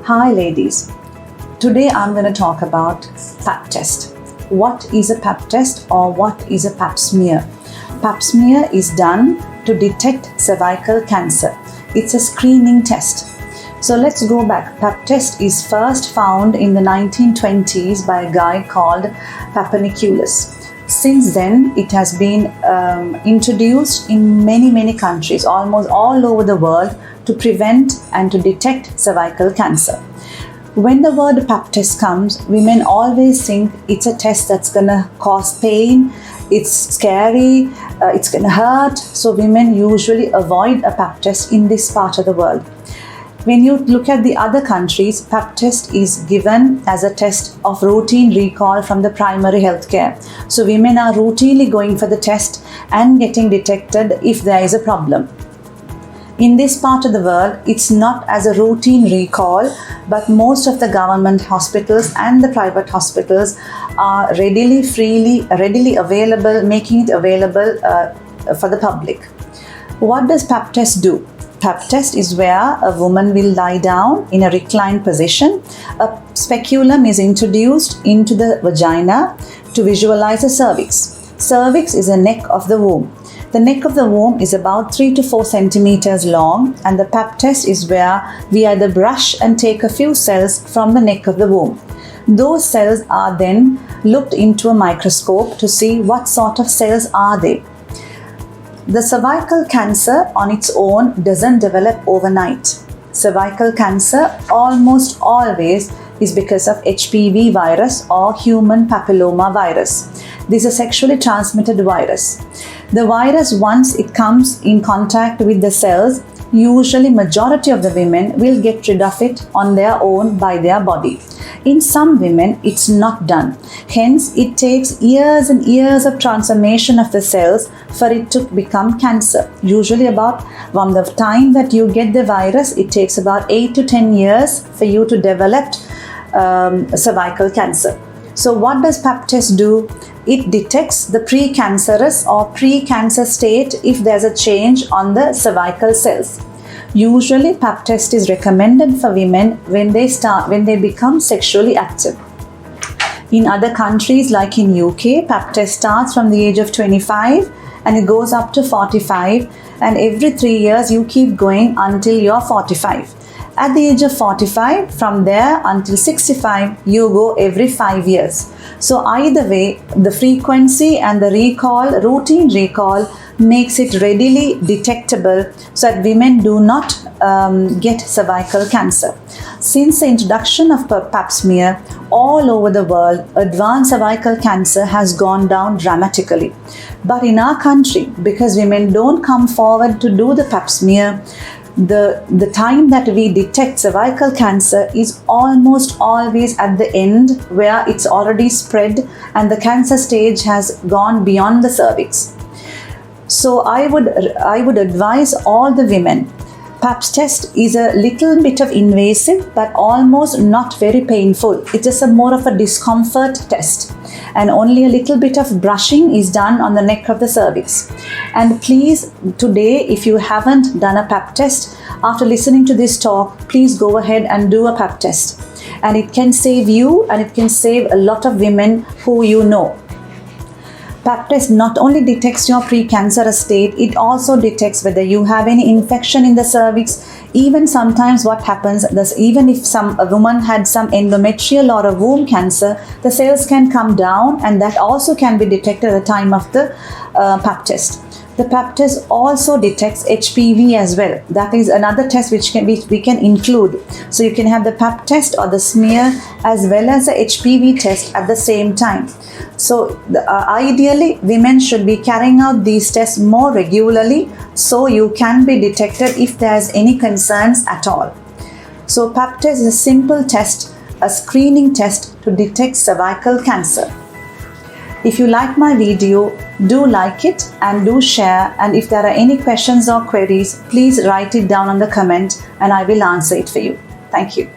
Hi ladies, today I'm going to talk about PAP test. What is a PAP test or what is a PAP smear? PAP smear is done to detect cervical cancer. It's a screening test. So let's go back. PAP test is first found in the 1920s by a guy called Papanicolaus. Since then, it has been introduced in many countries, almost all over the world, to prevent and to detect cervical cancer. When the word PAP test comes, women always think it's a test that's going to cause pain, it's scary, it's going to hurt. So women usually avoid a PAP test in this part of the world. When you look at the other countries, PAP test is given as a test of routine recall from the primary health care. So women are routinely going for the test and getting detected if there is a problem. In this part of the world, it's not as a routine recall, but most of the government hospitals and the private hospitals are readily available, making it available for the public. What does PAP test do? PAP test is where a woman will lie down in a reclined position. A speculum is introduced into the vagina to visualize the cervix. Cervix is the neck of the womb. The neck of the womb is about 3 to 4 centimeters long, and the PAP test is where we either brush and take a few cells from the neck of the womb. Those cells are then looked into a microscope to see what sort of cells are they. The cervical cancer on its own doesn't develop overnight. Cervical cancer almost always is because of HPV virus or human papilloma virus. This is a sexually transmitted virus. The virus, once it comes in contact with the cells, usually majority of the women will get rid of it on their own by their body. In some women, it's not done. Hence, it takes years and years of transformation of the cells for it to become cancer. Usually from the time that you get the virus, it takes about 8 to 10 years for you to develop cervical cancer. So what does PAP test do? It detects the precancerous or pre-cancer state if there's a change on the cervical cells. Usually, PAP test is recommended for women when they become sexually active. In other countries like in UK, PAP test starts from the age of 25 and it goes up to 45, and every 3 years you keep going until you're 45. At the age of 45, from there until 65, you go every 5 years. So either way, the frequency and the routine recall, makes it readily detectable so that women do not get cervical cancer. Since the introduction of PAP smear all over the world, advanced cervical cancer has gone down dramatically. But in our country, because women don't come forward to do the PAP smear, the time that we detect cervical cancer is almost always at the end, where it's already spread and the cancer stage has gone beyond the cervix. So I would advise all the women, PAP test is a little bit of invasive but almost not very painful. It's just more of a discomfort test, and only a little bit of brushing is done on the neck of the cervix. And please, today, if you haven't done a PAP test, after listening to this talk, please go ahead and do a PAP test. And it can save you and it can save a lot of women who you know. PAP test not only detects your precancerous state, it also detects whether you have any infection in the cervix. Even sometimes what happens is, even if a woman had some endometrial or a womb cancer, the cells can come down, and that also can be detected at the time of the PAP test. The PAP test also detects HPV as well. That is another test which we can include. So you can have the PAP test or the smear as well as the HPV test at the same time. So ideally, women should be carrying out these tests more regularly so you can be detected if there's any concerns at all. So PAP test is a simple test, a screening test to detect cervical cancer. If you like my video, do like it and do share, and if there are any questions or queries, please write it down on the comment and I will answer it for you. Thank you.